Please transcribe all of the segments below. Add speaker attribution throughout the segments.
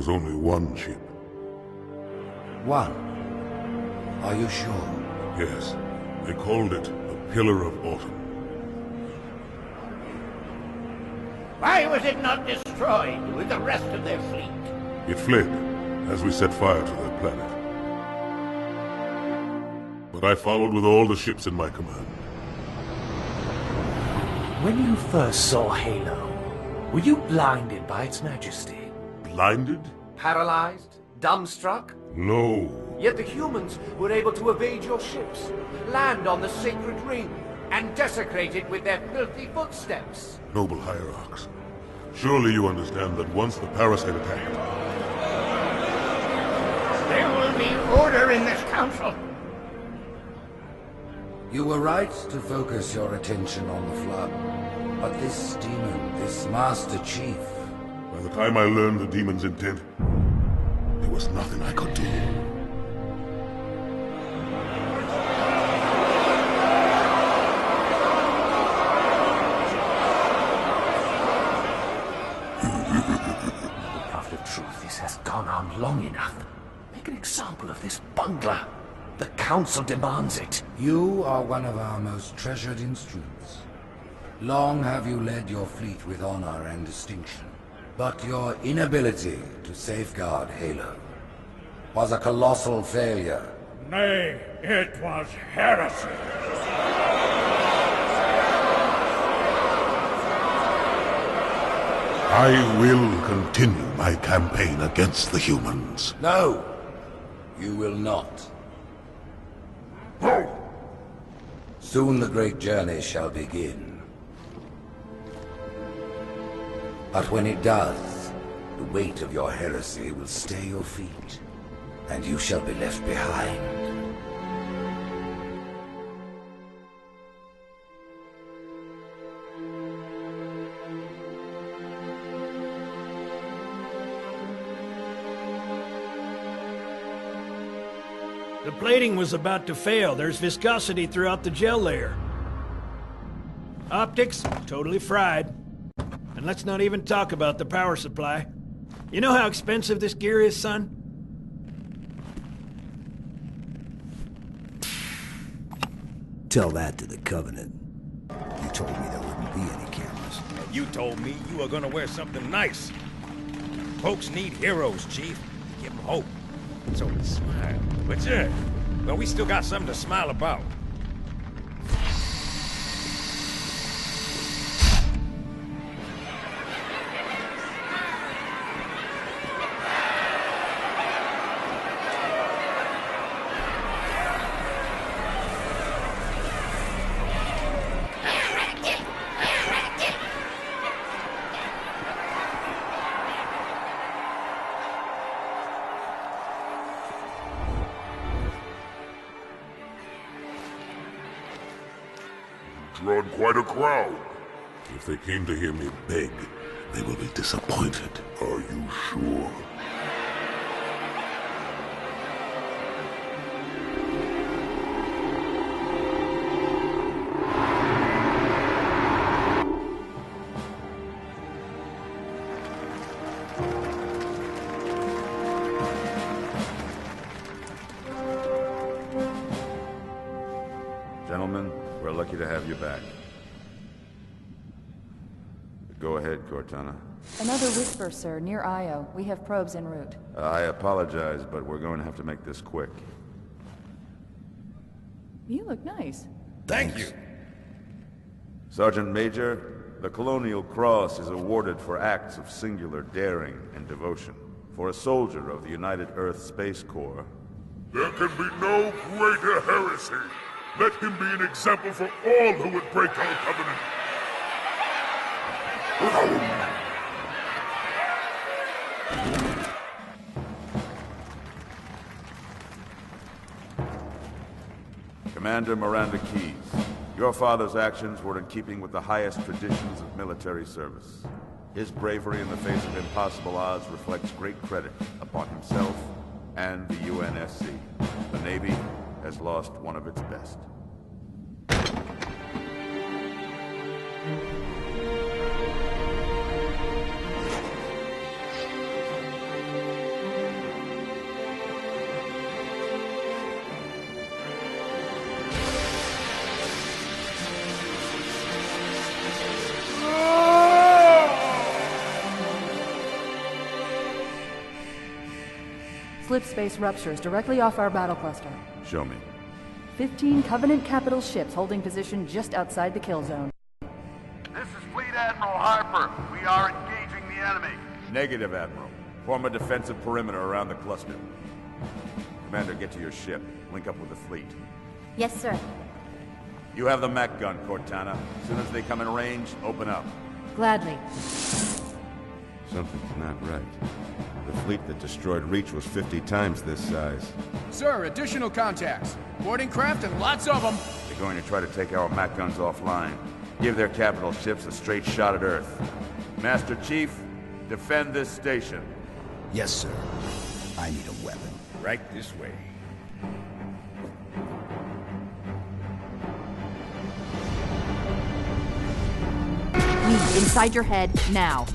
Speaker 1: was only one ship.
Speaker 2: One? Are you sure?
Speaker 1: Yes. They called it the Pillar of Autumn.
Speaker 3: Why was it not destroyed with the rest of their fleet?
Speaker 1: It fled as we set fire to their planet. But I followed with all the ships in my command.
Speaker 4: When you first saw Halo, were you blinded by its majesty?
Speaker 1: Blinded?
Speaker 4: Paralyzed? Dumbstruck?
Speaker 1: No.
Speaker 4: Yet the humans were able to evade your ships, land on the sacred ring, and desecrate it with their filthy footsteps.
Speaker 1: Noble Hierarchs, surely you understand that once the parasite attacked...
Speaker 3: There will be order in this council.
Speaker 2: You were right to focus your attention on the Flood. But this demon, this Master Chief...
Speaker 1: By the time I learned the demon's intent, there was nothing I could do.
Speaker 4: Prophet of Truth, this has gone on long enough. Make an example of this bungler. The Council demands it.
Speaker 2: You are one of our most treasured instruments. Long have you led your fleet with honor and distinction. But your inability to safeguard Halo was a colossal failure.
Speaker 3: Nay, it was heresy.
Speaker 1: I will continue my campaign against the humans.
Speaker 2: No, you will not. Soon the great journey shall begin. But when it does, the weight of your heresy will stay your feet, and you shall be left behind.
Speaker 5: The plating was about to fail. There's viscosity throughout the gel layer. Optics, totally fried. And let's not even talk about the power supply. You know how expensive this gear is, son?
Speaker 6: Tell that to the Covenant. You told me there wouldn't be any cameras.
Speaker 7: And you told me you were gonna wear something nice. Folks need heroes, Chief. Give them hope. So smile. But yeah, well, we still got something to smile about.
Speaker 1: Drawn quite a crowd. If they came to hear me beg, they will be disappointed. Are you sure?
Speaker 8: Gentlemen, we're lucky to have you back. Go ahead, Cortana.
Speaker 9: Another whisper, sir, near Io. We have probes en route.
Speaker 8: I apologize, but we're going to have to make this quick.
Speaker 9: You look nice.
Speaker 7: Thank you.
Speaker 8: Sergeant Major, the Colonial Cross is awarded for acts of singular daring and devotion. For a soldier of the United Earth Space Corps.
Speaker 1: There can be no greater heresy. Let him be an example for all who would break our covenant.
Speaker 8: Commander Miranda Keyes, your father's actions were in keeping with the highest traditions of military service. His bravery in the face of impossible odds reflects great credit upon himself and the UNSC. The Navy has lost one of its best.
Speaker 9: Slip space ruptures directly off our battle cluster.
Speaker 8: Show me.
Speaker 9: 15 Covenant capital ships holding position just outside the kill zone.
Speaker 10: This is Fleet Admiral Harper. We are engaging the enemy.
Speaker 8: Negative, Admiral. Form a defensive perimeter around the cluster. Commander, get to your ship. Link up with the fleet.
Speaker 11: Yes, sir.
Speaker 8: You have the mech gun, Cortana. As soon as they come in range, open up.
Speaker 9: Gladly.
Speaker 8: Something's not right. The fleet that destroyed Reach was 50 times this size.
Speaker 12: Sir, additional contacts. Boarding craft and lots of them.
Speaker 8: They're going to try to take our mech guns offline. Give their capital ships a straight shot at Earth. Master Chief, defend this station.
Speaker 6: Yes, sir. I need a weapon.
Speaker 7: Right this way.
Speaker 11: Me, inside your head, now.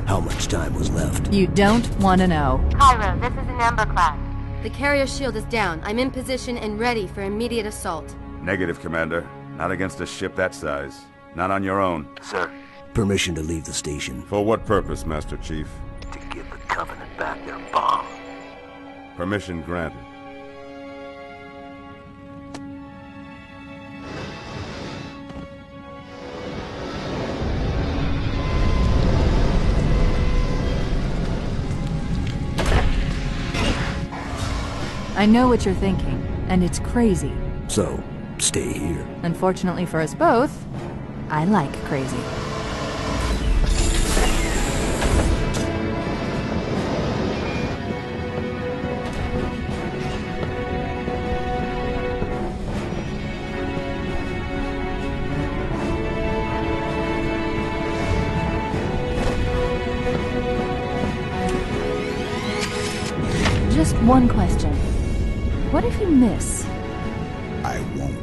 Speaker 6: How much time was left?
Speaker 9: You don't want to know.
Speaker 13: Cairo, this is an Ember class.
Speaker 11: The carrier shield is down. I'm in position and ready for immediate assault.
Speaker 8: Negative, Commander. Not against a ship that size. Not on your own.
Speaker 6: Sir. Permission to leave the station.
Speaker 8: For what purpose, Master Chief?
Speaker 6: To give the Covenant back their bomb.
Speaker 8: Permission granted.
Speaker 9: I know what you're thinking, and it's crazy.
Speaker 6: So, stay here.
Speaker 9: Unfortunately for us both, I like crazy. Just one question. What if you miss?
Speaker 6: I won't.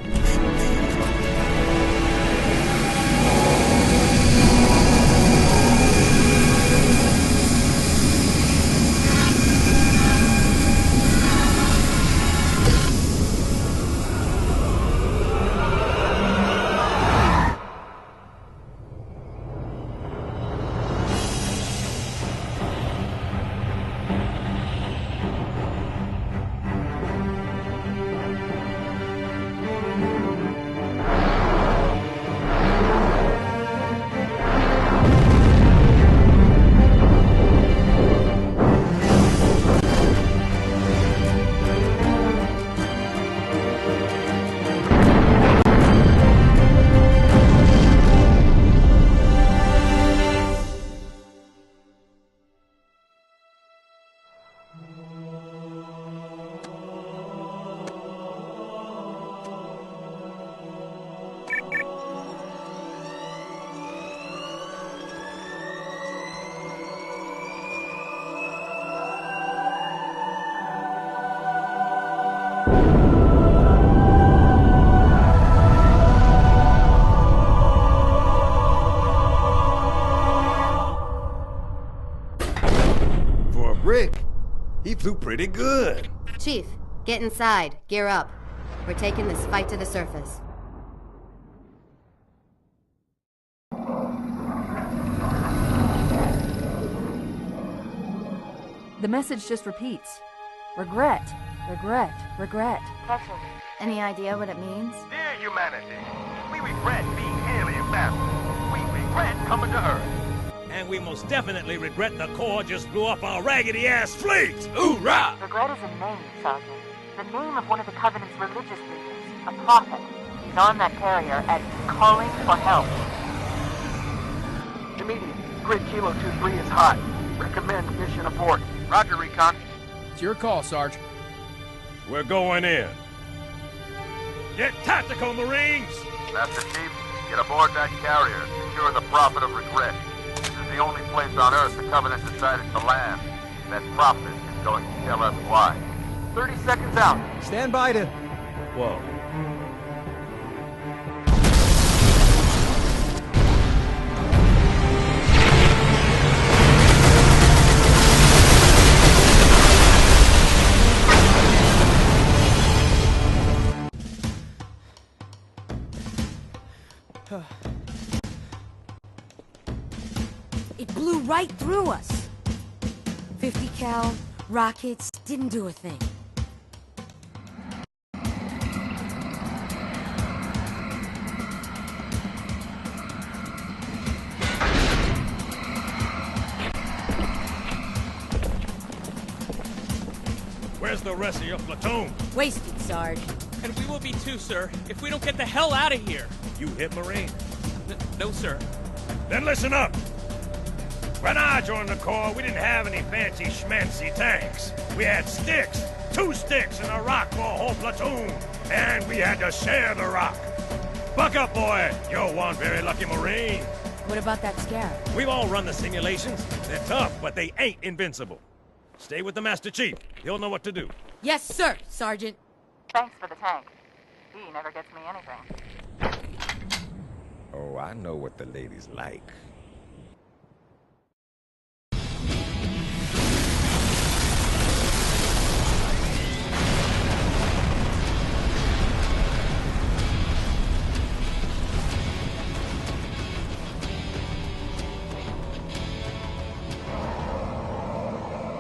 Speaker 7: He flew pretty good.
Speaker 11: Chief, get inside. Gear up. We're taking this fight to the surface.
Speaker 9: The message just repeats. Regret, regret, regret.
Speaker 13: Kesha, any idea what it means?
Speaker 10: Dear humanity, we regret being alien masters. We regret coming to Earth.
Speaker 7: And we most definitely regret the Corps just blew up our raggedy-ass fleet! Hoorah!
Speaker 13: Regret is a name, Sergeant. The name of one of the Covenant's religious leaders, a prophet. He's on that carrier and calling for help.
Speaker 10: Immediate. Grid Kilo 2-3 is hot. Recommend mission abort. Roger, Recon.
Speaker 12: It's your call, Sarge.
Speaker 7: We're going in. Get tactical, Marines!
Speaker 10: Master Chief, get aboard that carrier. Secure the Prophet of Regret. This is the only place on Earth the Covenant decided to land. That Prophet is going to tell us why. 30 seconds out.
Speaker 12: Stand by to...
Speaker 7: Whoa.
Speaker 14: right through us. 50 cal, rockets, didn't do a thing.
Speaker 7: Where's the rest of your platoon?
Speaker 14: Wasted, Sarge.
Speaker 15: And we will be too, sir, if we don't get the hell out of here.
Speaker 7: You hit Marine?
Speaker 15: No, sir.
Speaker 7: Then listen up. When I joined the Corps, we didn't have any fancy schmancy tanks. We had sticks. 2 sticks and a rock for a whole platoon. And we had to share the rock. Buck up, boy. You're one very lucky Marine.
Speaker 14: What about that Scarab?
Speaker 7: We've all run the simulations. They're tough, but they ain't invincible. Stay with the Master Chief. He'll know what to do.
Speaker 14: Yes, sir, Sergeant.
Speaker 13: Thanks for the tank. He never gets me anything.
Speaker 7: Oh, I know what the ladies like.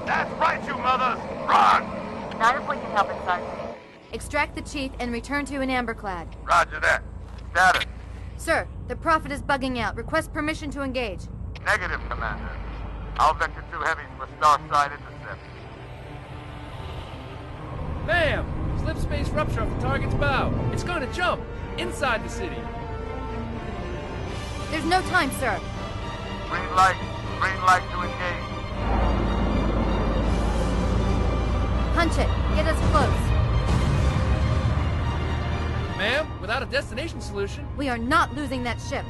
Speaker 10: That's right, you mothers! Run!
Speaker 13: Not if we can help it, Sergeant.
Speaker 11: Extract the chief and return to an amberclad.
Speaker 10: Roger that. Status.
Speaker 11: Sir, the Prophet is bugging out. Request permission to engage.
Speaker 10: Negative, Commander. I'll vector 2 heavies for star-side intercept.
Speaker 12: Bam! Slip space rupture off the target's bow. It's gonna jump inside the city.
Speaker 11: There's no time, sir.
Speaker 10: Green light to engage.
Speaker 11: Punch it. Get us close.
Speaker 12: Ma'am, without a destination solution...
Speaker 11: We are not losing that ship.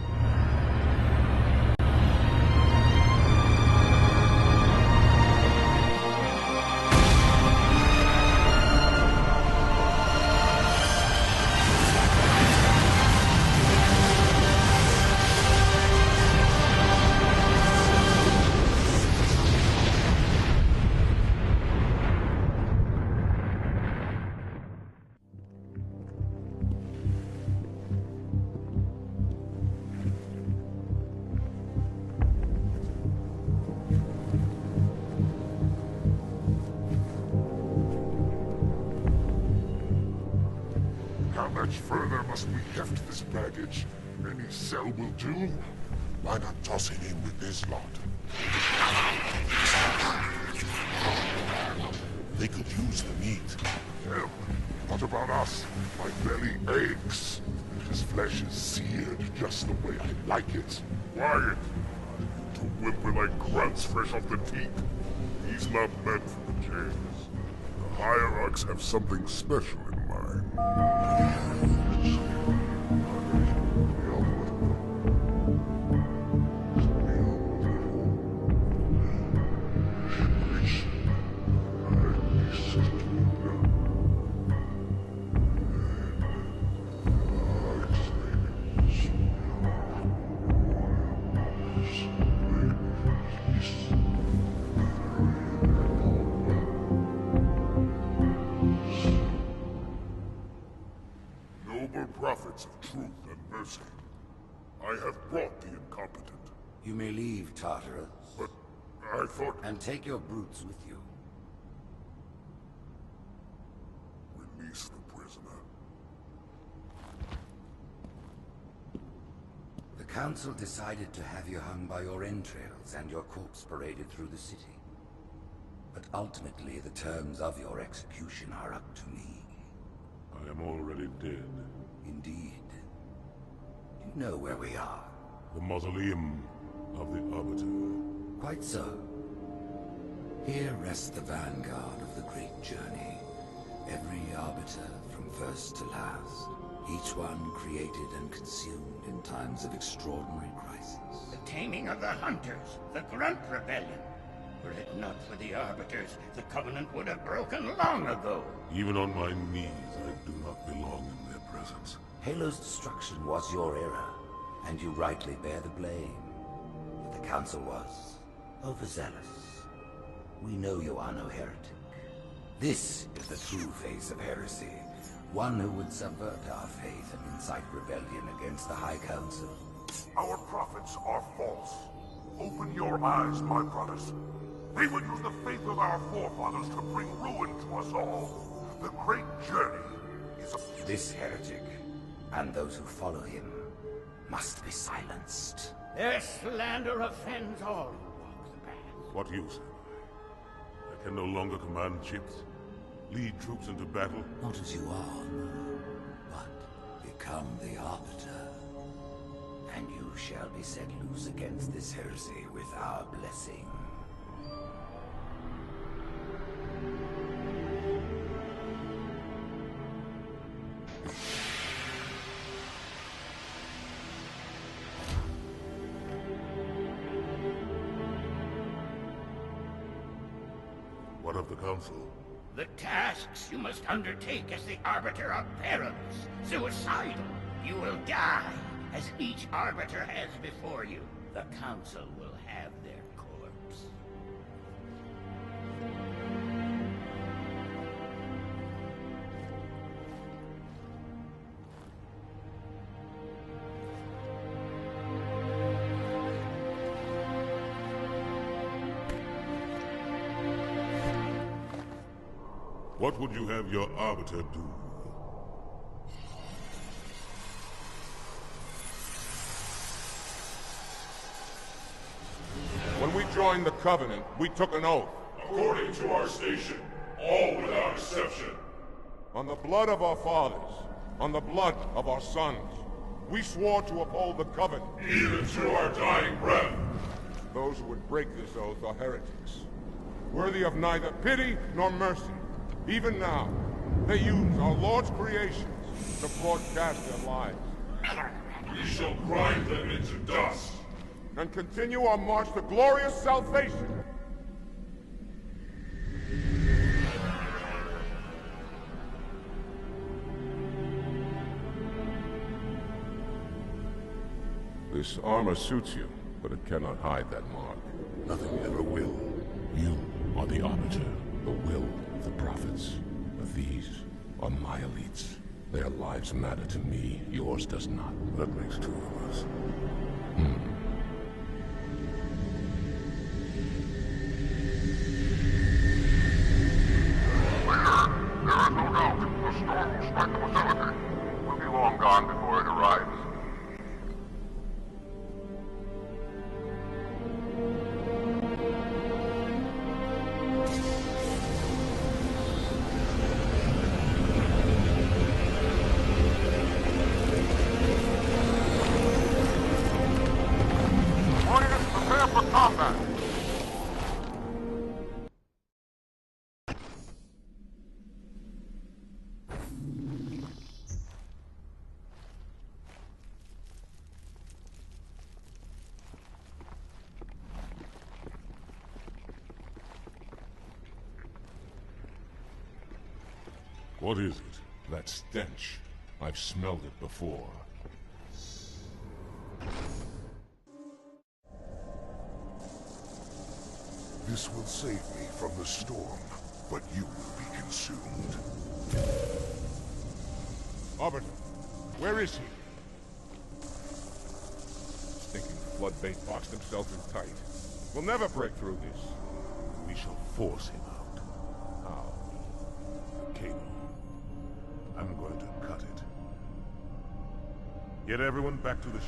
Speaker 1: How much further must we heft this baggage? Any cell will do? Why not toss it in with this lot? They could use the meat. Hell, what about us? My belly aches. His flesh is seared just the way I like it. Quiet! You two whimper like grunts fresh off the teeth. He's not meant for the chains. The hierarchs have something special in mind. Prophets of truth and mercy. I have brought the incompetent.
Speaker 2: You may leave, Tartarus.
Speaker 1: But I thought...
Speaker 2: And take your brutes with you.
Speaker 1: Release the prisoner.
Speaker 2: The Council decided to have you hung by your entrails and your corpse paraded through the city. But ultimately, the terms of your execution are up to me.
Speaker 1: I am already dead.
Speaker 2: Indeed. You know where we are.
Speaker 1: The mausoleum of the Arbiter.
Speaker 2: Quite so. Here rests the vanguard of the great journey. Every Arbiter from first to last. Each one created and consumed in times of extraordinary crisis.
Speaker 3: The taming of the Hunters, the Grunt Rebellion. Were it not for the Arbiters, the Covenant would have broken long ago.
Speaker 1: Even on my knees, I do not belong in their presence.
Speaker 2: Halo's destruction was your error, and you rightly bear the blame. But the Council was overzealous. We know you are no heretic. This is the true face of heresy. One who would subvert our faith and incite rebellion against the High Council.
Speaker 1: Our prophets are false. Open your eyes, my brothers. They would use the faith of our forefathers to bring ruin to us all. The great journey is a...
Speaker 2: This heretic, and those who follow him, must be silenced.
Speaker 3: Their slander offends all who walk the path.
Speaker 1: What use? I can no longer command ships, lead troops into battle.
Speaker 2: Not as you are, no, but become the Arbiter. And you shall be set loose against this heresy with our blessing.
Speaker 1: What of the Council?
Speaker 3: The tasks you must undertake as the Arbiter are perilous, suicidal. You will die, as each Arbiter has before you. The Council will have their corpse.
Speaker 1: What would you have your Arbiter do?
Speaker 16: When we joined the Covenant, we took an oath.
Speaker 1: According to our station, all without exception.
Speaker 16: On the blood of our fathers, on the blood of our sons, we swore to uphold the Covenant.
Speaker 1: Even to our dying breath.
Speaker 16: Those who would break this oath are heretics, worthy of neither pity nor mercy. Even now, they use our Lord's creations to broadcast their lies.
Speaker 1: We shall grind them into dust.
Speaker 16: And continue our march to glorious salvation.
Speaker 1: This armor suits you, but it cannot hide that mark. Nothing ever will. You are the Arbiter, the will of the Prophets. But these are my elites. Their lives matter to me, yours does not. That makes two of us.
Speaker 10: There is no doubt the storm will strike the facility. We'll be long gone before it arrives. Warriors, prepare for combat!
Speaker 1: What is it? That stench. I've smelled it before. This will save me from the storm, but you will be consumed.
Speaker 16: Arbiter, where is he? Stinking floodbait boxed himself in tight. We'll never break through this.
Speaker 1: We shall force him out. How? The cable. I'm going to cut it. Get everyone back to the ship.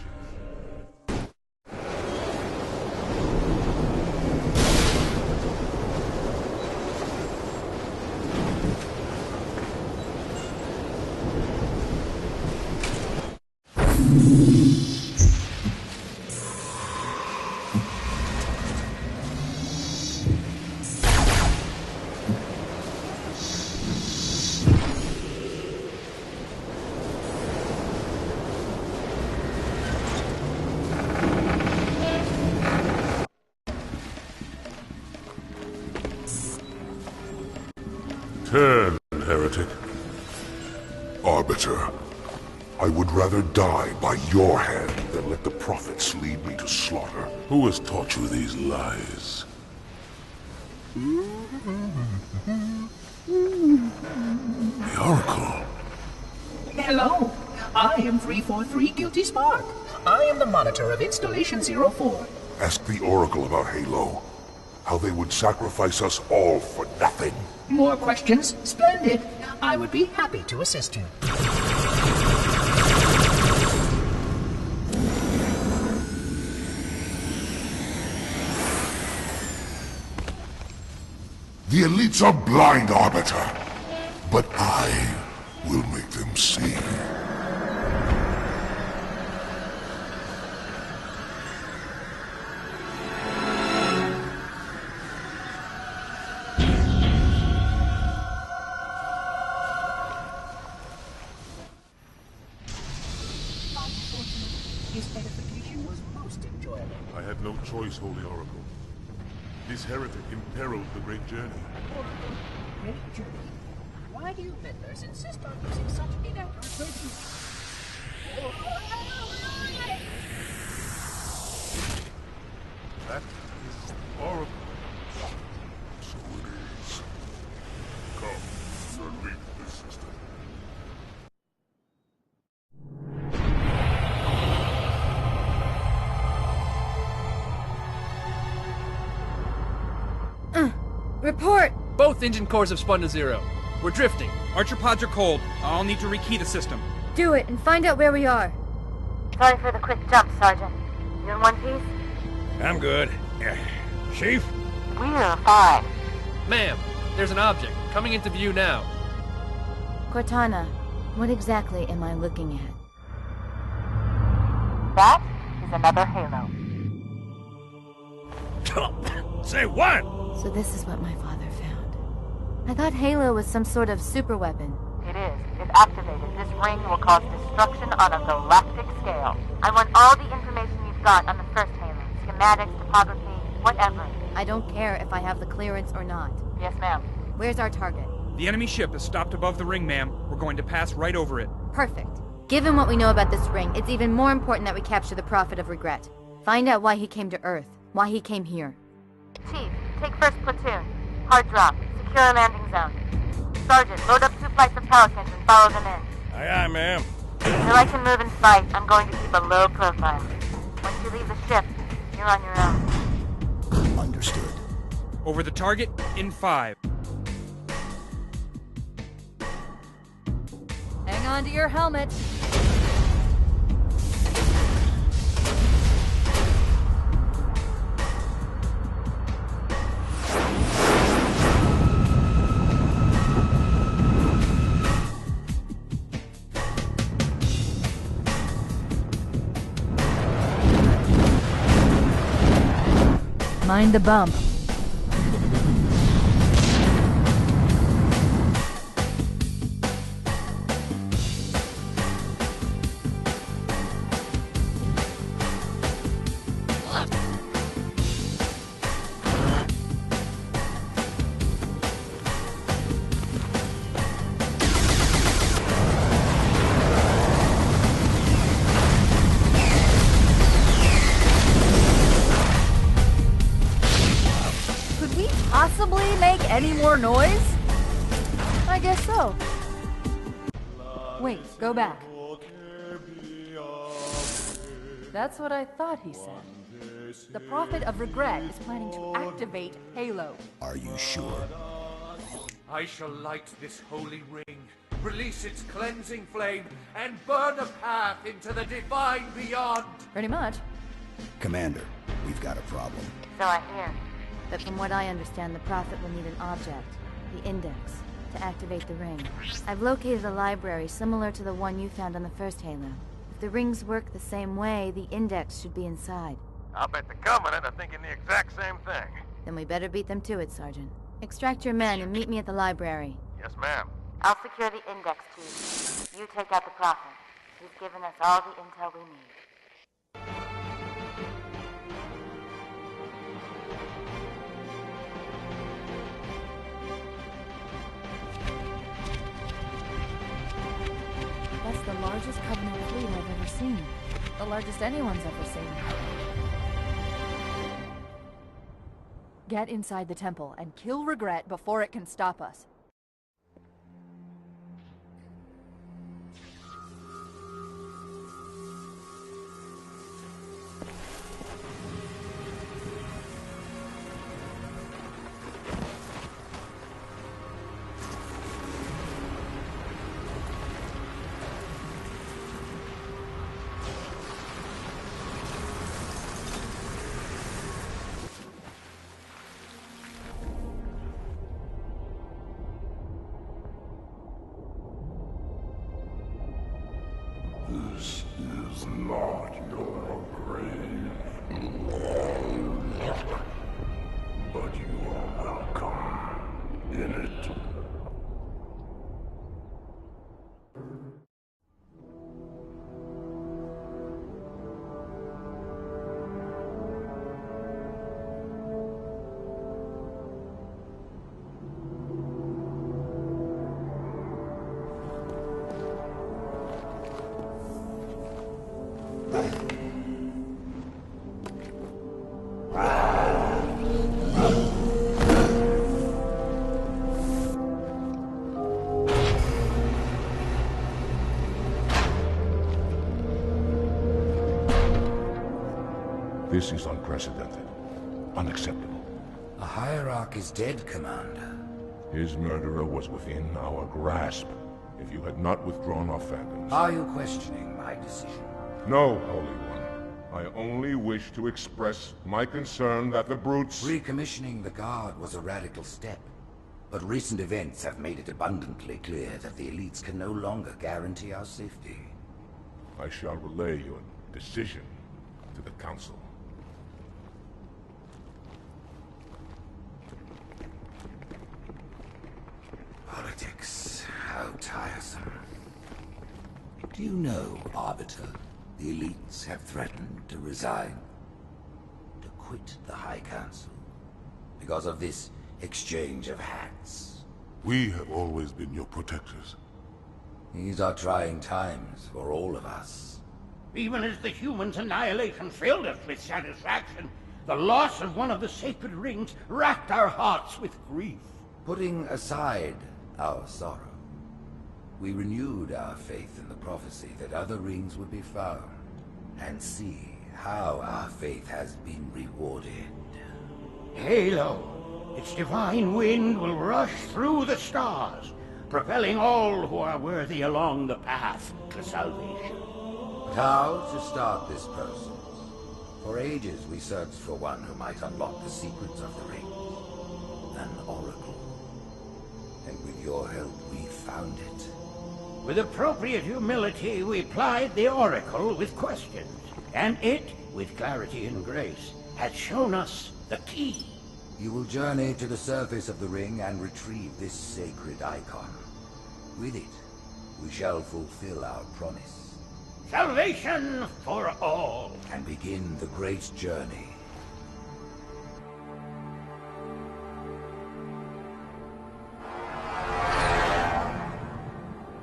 Speaker 1: Turn, heretic. Arbiter, I would rather die by your hand than let the prophets lead me to slaughter. Who has taught you these lies? The Oracle.
Speaker 17: Hello, I am 343 Guilty Spark. I am the monitor of Installation 04.
Speaker 1: Ask the Oracle about Halo. How they would sacrifice us all for nothing.
Speaker 17: More questions? Splendid. I would be happy to assist you.
Speaker 1: The elites are blind, Arbiter. But I will make them see.
Speaker 17: His edification was most enjoyable.
Speaker 16: I had no choice, Holy Oracle. This heretic imperiled the great journey.
Speaker 17: Great journey. Why do you meddlers insist on using such inaccurate versions?
Speaker 16: That is Oracle.
Speaker 1: So it is. Come, lead the system.
Speaker 11: Report!
Speaker 12: Both engine cores have spun to zero. We're drifting.
Speaker 15: Archer pods are cold. I'll need to rekey the system.
Speaker 11: Do it and find out where we are.
Speaker 13: Sorry for the quick jump, Sergeant. You in one piece?
Speaker 7: I'm good. Chief?
Speaker 13: We're fine.
Speaker 12: Ma'am, there's an object coming into view now.
Speaker 9: Cortana, what exactly am I looking at?
Speaker 13: That is another Halo.
Speaker 7: Say what?
Speaker 9: So this is what my father found. I thought Halo was some sort of super weapon.
Speaker 13: It is. If activated, this ring will cause destruction on a galactic scale. I want all the information you've got on the first Halo. Schematics, topography, whatever.
Speaker 9: I don't care if I have the clearance or not.
Speaker 13: Yes, ma'am.
Speaker 9: Where's our target?
Speaker 15: The enemy ship is stopped above the ring, ma'am. We're going to pass right over it.
Speaker 9: Perfect. Given what we know about this ring, it's even more important that we capture the Prophet of Regret. Find out why he came to Earth. Why he came here.
Speaker 13: Chief, take first platoon. Hard drop. Secure a landing zone. Sergeant, load up 2 flights of Pelicans and follow them in.
Speaker 7: Aye, aye, ma'am.
Speaker 13: Until I can move in sight, I'm going to keep a low profile. Once you leave the ship, you're on your own.
Speaker 6: Understood.
Speaker 15: Over the target in 5.
Speaker 9: Hang on to your helmet. Mind the bump. Possibly make any more noise? I guess so. Wait, go back. That's what I thought he said. The Prophet of Regret is planning to activate Halo.
Speaker 6: Are you sure?
Speaker 4: I shall light this holy ring, release its cleansing flame, and burn a path into the divine beyond.
Speaker 9: Pretty much.
Speaker 6: Commander, we've got a problem.
Speaker 13: So I hear.
Speaker 9: But from what I understand, the Prophet will need an object, the Index, to activate the ring. I've located a library similar to the one you found on the first Halo. If the rings work the same way, the Index should be inside.
Speaker 10: I'll bet the Covenant are thinking the exact same thing.
Speaker 9: Then we better beat them to it, Sergeant. Extract your men and meet me at the library.
Speaker 10: Yes, ma'am.
Speaker 13: I'll secure the Index, Chief. You take out the Prophet. He's given us all the intel we need.
Speaker 9: That's the largest Covenant fleet I've ever seen. The largest anyone's ever seen. Get inside the temple and kill Regret before it can stop us.
Speaker 1: This is not your grave. But you are welcome in it. This is unprecedented. Unacceptable.
Speaker 2: A hierarch is dead, Commander.
Speaker 1: His murderer was within our grasp. If you had not withdrawn our phantoms...
Speaker 2: Are you questioning my decision?
Speaker 1: No, Holy One. I only wish to express my concern that the brutes...
Speaker 2: Recommissioning the Guard was a radical step. But recent events have made it abundantly clear that the elites can no longer guarantee our safety.
Speaker 1: I shall relay your decision to the Council.
Speaker 2: Politics. How tiresome. Do you know, Arbiter, the elites have threatened to resign? To quit the High Council? Because of this exchange of hats?
Speaker 1: We have always been your protectors.
Speaker 2: These are trying times for all of us.
Speaker 3: Even as the humans' annihilation filled us with satisfaction, the loss of one of the sacred rings racked our hearts with grief.
Speaker 2: Putting aside our sorrow, we renewed our faith in the prophecy that other rings would be found, and see how our faith has been rewarded.
Speaker 3: Halo, its divine wind will rush through the stars, propelling all who are worthy along the path to salvation.
Speaker 2: But how to start this process? For ages we searched for one who might unlock the secrets of the rings. An oracle. And with your help, we found it.
Speaker 3: With appropriate humility, we plied the oracle with questions, and it, with clarity and grace, has shown us the key.
Speaker 2: You will journey to the surface of the ring and retrieve this sacred icon. With it, we shall fulfill our promise.
Speaker 3: Salvation for all.
Speaker 2: And begin the great journey.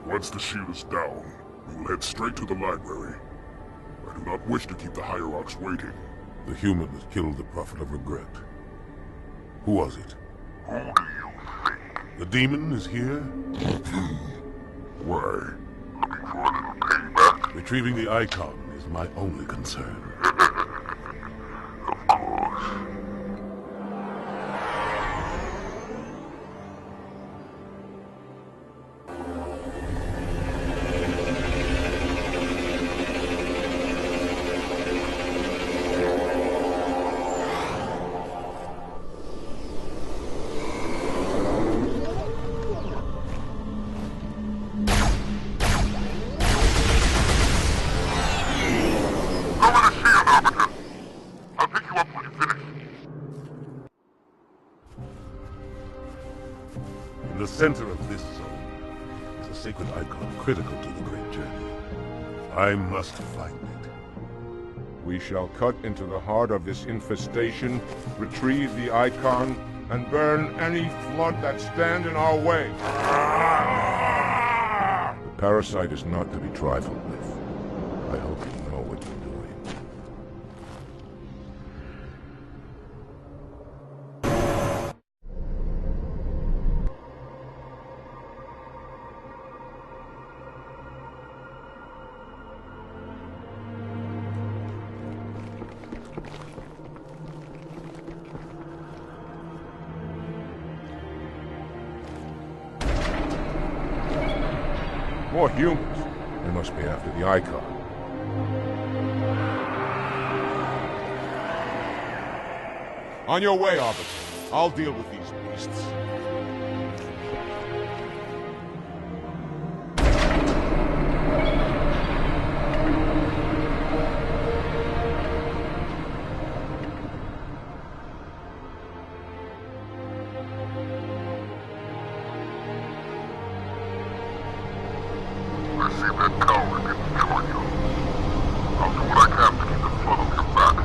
Speaker 1: Once the shield is down, we will head straight to the library. I do not wish to keep the Hierarchs waiting. The human that killed the Prophet of Regret. Who was it? Who do you think? The demon is here? Why? Looking for a little payback? Retrieving the icon is my only concern. Of course. In the center of this zone is a sacred icon critical to the great journey. I must find it. We shall cut into the heart of this infestation, retrieve the icon, and burn any flood that stand in our way. The parasite is not to be trifled with. I hope you know what you're doing. More humans. They must be after the icon. On your way, Arbiter. I'll deal with these beasts. receive that coward and join you. I'll do what I can to keep the flood of you back.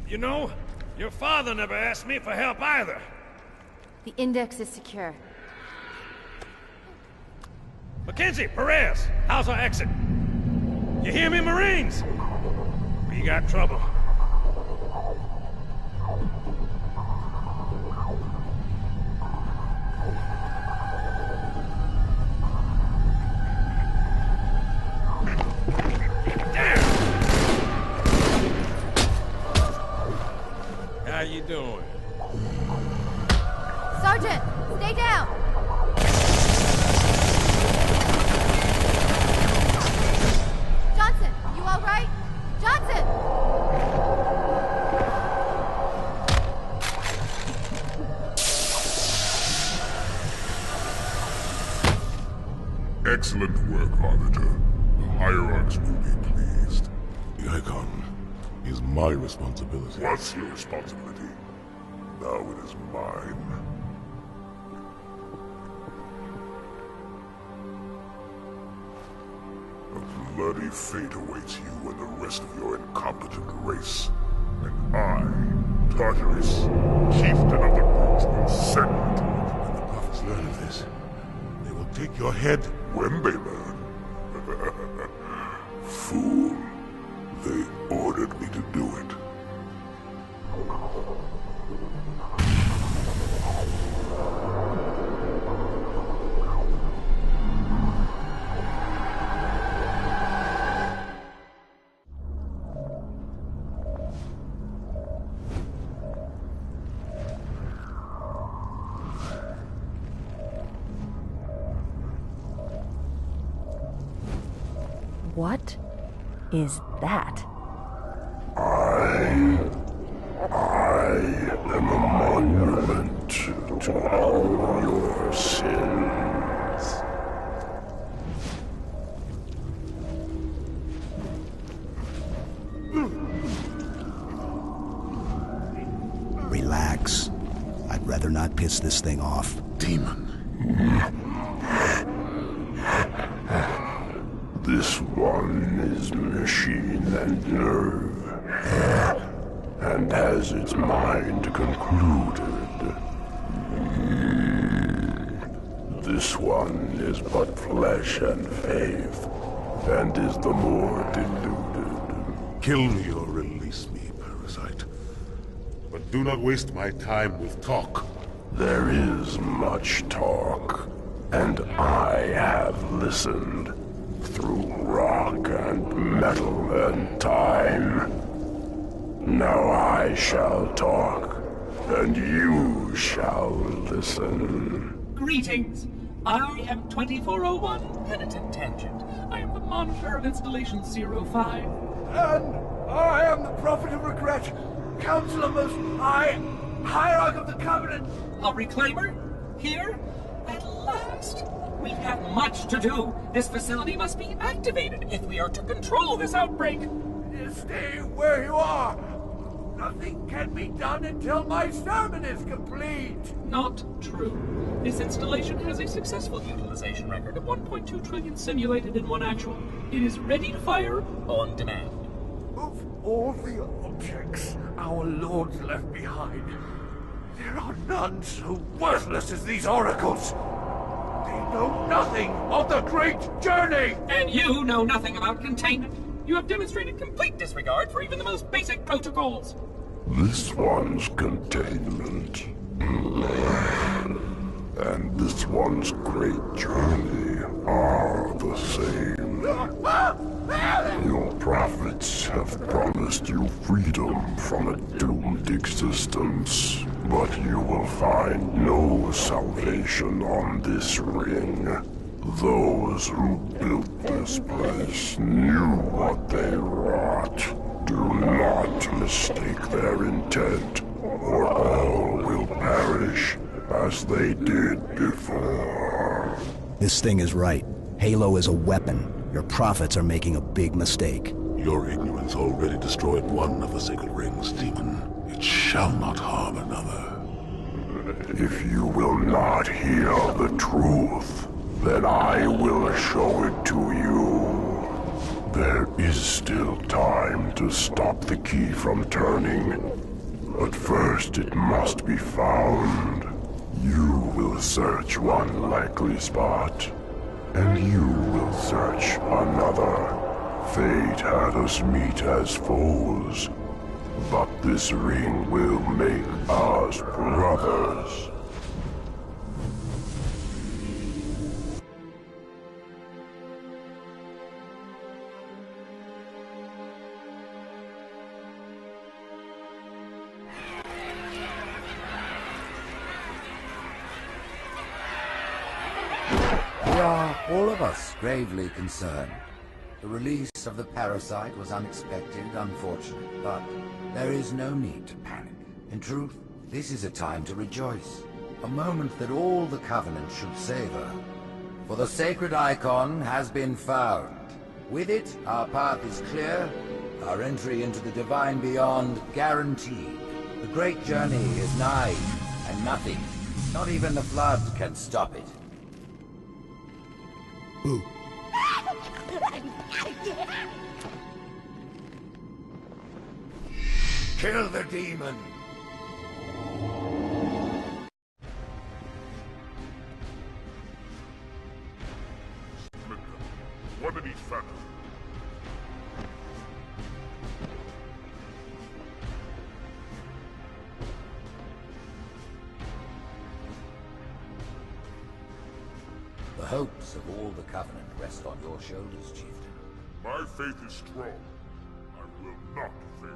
Speaker 7: You know, your father never asked me for help either.
Speaker 9: The Index is secure.
Speaker 7: Mackenzie, Perez, how's our exit? You hear me, Marines? We got trouble. How you doing?
Speaker 9: Sergeant, stay down! Johnson, you all right? Johnson!
Speaker 1: Excellent work, Arbiter. The Hierarchs will be pleased.
Speaker 16: The Icon is my responsibility.
Speaker 1: What's your responsibility? Now it is mine. A bloody fate awaits you and the rest of your incompetent race. And I, Tartarus, chieftain of the brutes, will send you to it.
Speaker 16: When the prophets learn of this, they will take your head.
Speaker 1: When they learn. Fool. They ordered me to do it.
Speaker 18: What is that?
Speaker 1: I am a monument to all your sins.
Speaker 6: Relax. I'd rather not piss this thing off.
Speaker 1: Demon. This one is machine and nerve, and has its mind concluded. This one is but flesh and faith, and is the more deluded.
Speaker 16: Kill me or release me, Parasite. But do not waste my time with talk.
Speaker 1: There is much talk, and I have listened. Through rock and metal and time. Now I shall talk, and you shall listen.
Speaker 17: Greetings. I am 2401 Penitent Tangent. I am the monitor of Installation 05.
Speaker 4: And I am the Prophet of Regret, Counselor Most High, Hierarch of the Covenant.
Speaker 17: A reclaimer? Here? At last. We have much to do. This facility must be activated if we are to control this outbreak.
Speaker 4: Stay where you are. Nothing can be done until my sermon is complete.
Speaker 17: Not true. This installation has a successful utilization record of 1.2 trillion simulated in one actual. It is ready to fire on demand.
Speaker 4: Of all the objects our lords left behind, there are none so worthless as these oracles. They know nothing of the great journey!
Speaker 17: And you know nothing about containment. You have demonstrated complete disregard for even the most basic protocols.
Speaker 1: This one's containment. And this one's great journey are the same. Your prophets have promised you freedom from a doomed existence. But you will find no salvation on this ring. Those who built this place knew what they wrought. Do not mistake their intent, or all will perish as they did before.
Speaker 6: This thing is right. Halo is a weapon. Your prophets are making a big mistake.
Speaker 19: Your ignorance already destroyed one of the sacred rings, demon. It shall not harm another.
Speaker 1: If you will not hear the truth, then I will show it to you. There is still time to stop the key from turning, but first it must be found. You will search one likely spot, and you will search another. Fate had us meet as foes, but this ring will make us brothers.
Speaker 2: We are, all of us, gravely concerned. The release of the parasite was unexpected, unfortunate, but there is no need to panic. In truth, this is a time to rejoice. A moment that all the Covenant should savor. For the sacred icon has been found. With it, our path is clear, our entry into the divine beyond guaranteed. The great journey is nigh, and nothing, not even the flood, can stop it.
Speaker 6: Ooh.
Speaker 2: Kill the demon!
Speaker 1: One of these phantoms.
Speaker 2: The hopes of all the Covenant rest on your shoulders, Chieftain.
Speaker 1: My faith is strong. I will not fail.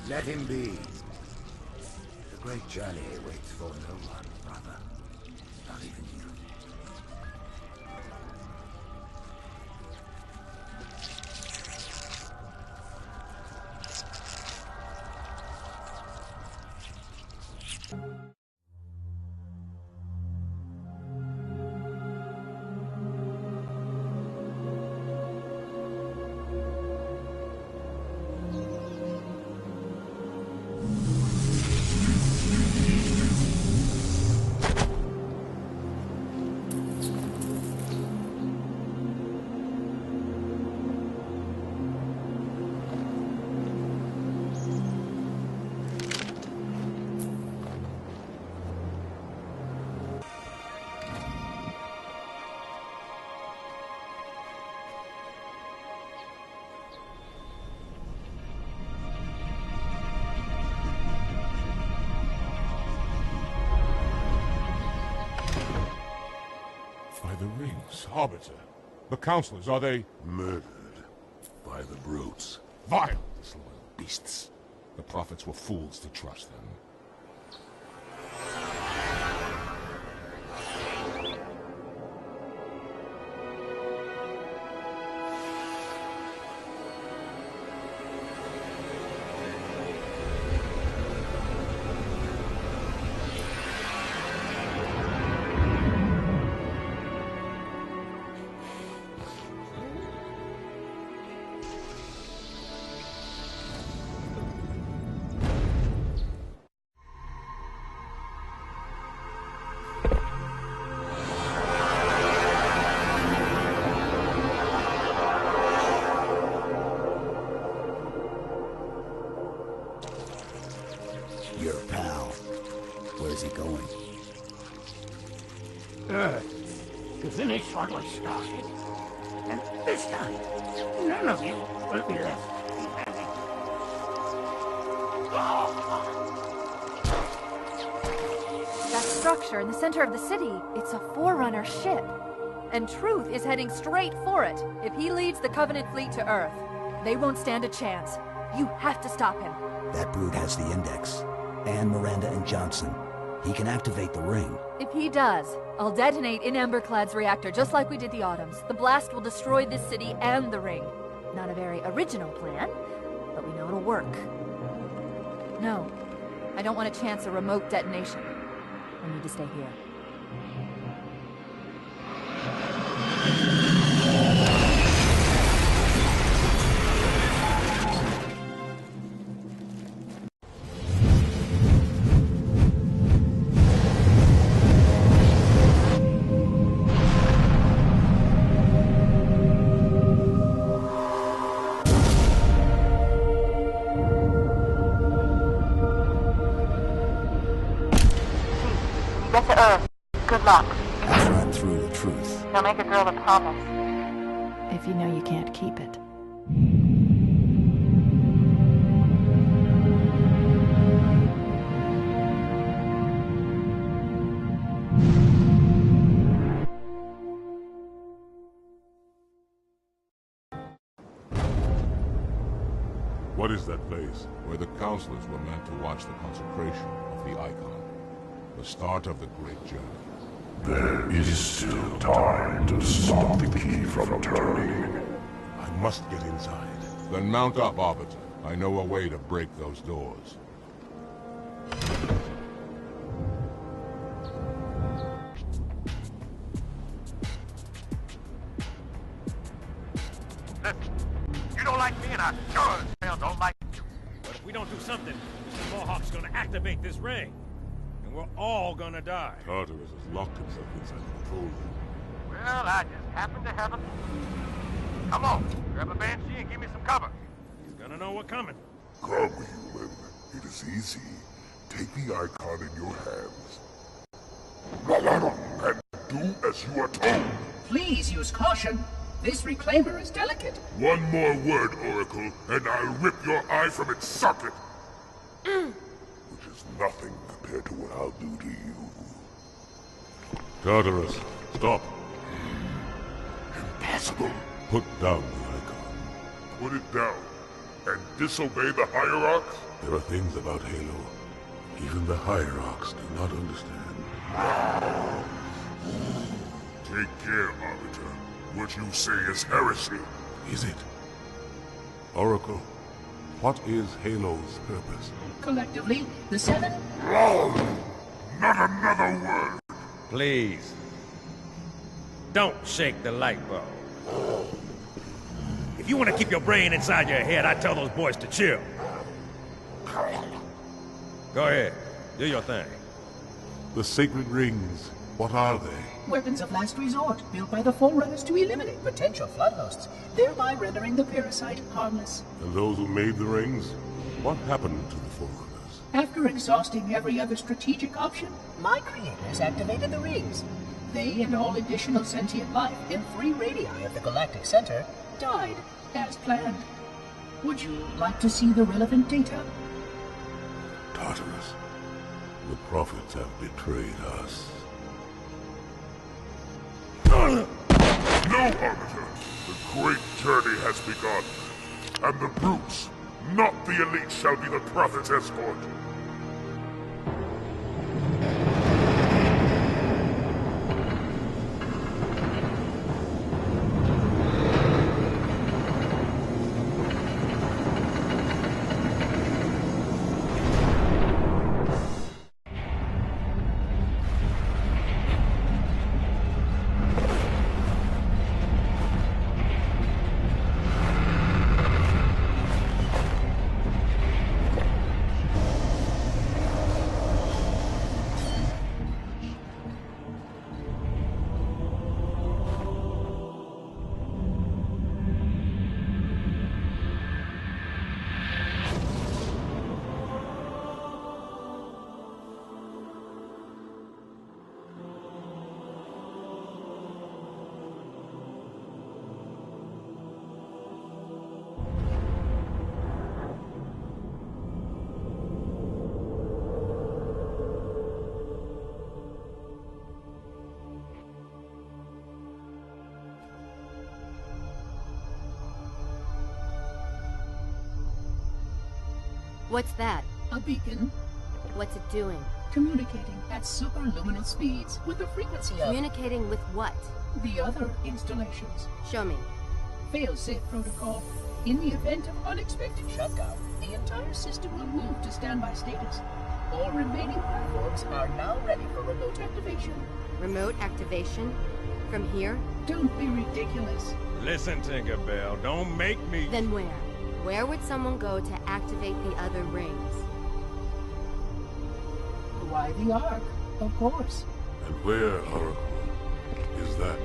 Speaker 2: Let him be. The great journey waits for no one, brother. Not even you.
Speaker 16: The rings, Arbiter. The counselors, are they...
Speaker 19: Murdered by the brutes.
Speaker 16: Vile, disloyal beasts. The prophets were fools to trust them.
Speaker 6: Your pal. Where's he going?
Speaker 3: To finish what was started. And this time, none of you will be left behind.
Speaker 20: That structure in the center of the city, it's a Forerunner ship. And Truth is heading straight for it. If he leads the Covenant fleet to Earth, they won't stand a chance. You have to stop him.
Speaker 6: That brute has the Index. And Miranda and Johnson. He can activate the ring.
Speaker 20: If he does, I'll detonate in Emberclad's reactor just like we did the Autumn's. The blast will destroy this city and the ring. Not a very original plan, but we know it'll work. No, I don't want to chance a remote detonation. I need to stay here.
Speaker 13: Get to Earth. Good luck.
Speaker 6: I'll run through the Truth.
Speaker 13: Don't make a girl a promise.
Speaker 20: If you know you can't keep it.
Speaker 16: What is that place? Where the counselors were meant to watch the consecration of the Icon. The start of the great journey.
Speaker 19: There is still time to stop the key from turning.
Speaker 16: I must get inside. Then mount up, Arbiter. I know a way to break those doors.
Speaker 7: Listen, you don't like me and I sure as hell don't like you. But if we don't do something, Mr. Mohawk's gonna activate this ring. And we're all gonna die.
Speaker 16: Tartarus has locked himself inside the control room.
Speaker 10: Well, I just happen to have a... Come on, grab a Banshee and give me some cover.
Speaker 7: He's gonna know we're coming.
Speaker 1: Come, human. It is easy. Take the Icon in your hands. And do as you are told.
Speaker 17: Please use caution. This reclaimer is delicate.
Speaker 1: One more word, Oracle, and I'll rip your eye from its socket. Which is nothing compared to what I'll do to you.
Speaker 16: Tartarus, stop.
Speaker 1: Impossible.
Speaker 16: Put down the Icon.
Speaker 1: Put it down and disobey the Hierarchs?
Speaker 16: There are things about Halo even the Hierarchs do not understand.
Speaker 1: Take care, Arbiter. What you say is heresy.
Speaker 16: Is it? Oracle, what is Halo's purpose?
Speaker 17: Collectively, the Seven...
Speaker 1: Wrong! Not another word!
Speaker 7: Please. Don't shake the light bulb. If you want to keep your brain inside your head, I tell those boys to chill. Go ahead. Do your thing.
Speaker 16: The Sacred Rings, what are they?
Speaker 17: Weapons of last resort, built by the Forerunners to eliminate potential flood hosts, thereby rendering the parasite harmless.
Speaker 16: And those who made the rings? What happened to the Forerunners?
Speaker 17: After exhausting every other strategic option, my creators activated the rings. They and all additional sentient life in 3 radii of the Galactic Center died as planned. Would you like to see the relevant data?
Speaker 16: Tartarus, the prophets have betrayed us.
Speaker 1: No, Arbiter! The great journey has begun. And the brutes, not the elite, shall be the prophet's escort.
Speaker 11: What's that?
Speaker 17: A beacon.
Speaker 11: What's it doing?
Speaker 17: Communicating at superluminal speeds with the frequency of...
Speaker 11: Communicating with what?
Speaker 17: The other installations.
Speaker 11: Show me.
Speaker 17: Fail-safe protocol. In the event of unexpected shutdown, the entire system will move to standby status. All remaining platforms are now ready for remote activation.
Speaker 11: Remote activation? From here?
Speaker 17: Don't be ridiculous.
Speaker 7: Listen, Tinkerbell, don't make me...
Speaker 11: Then where? Where would someone go to activate the other rings?
Speaker 17: Why the Ark? Of course.
Speaker 19: And where, Oracle, is that?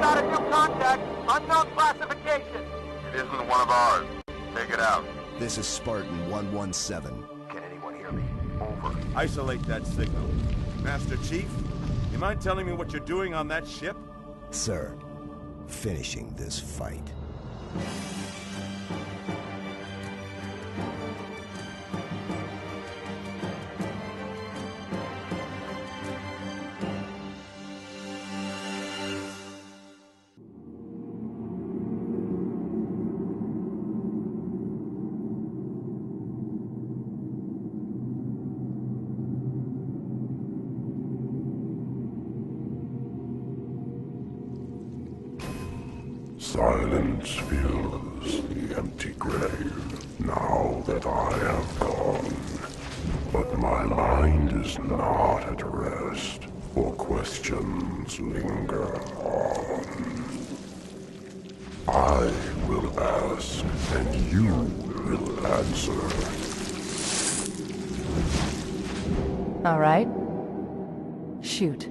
Speaker 10: Got a new contact. Unknown classification. It isn't one of ours. Take it out.
Speaker 21: This is Spartan 117.
Speaker 10: Can anyone hear me? Over.
Speaker 8: Isolate that signal. Master Chief, you mind telling me what you're doing on that ship?
Speaker 6: Sir, finishing this fight.
Speaker 19: Silence fills the empty grave now that I have gone. But my mind is not at rest, for questions linger on. I will ask, and you will answer.
Speaker 20: All right. Shoot.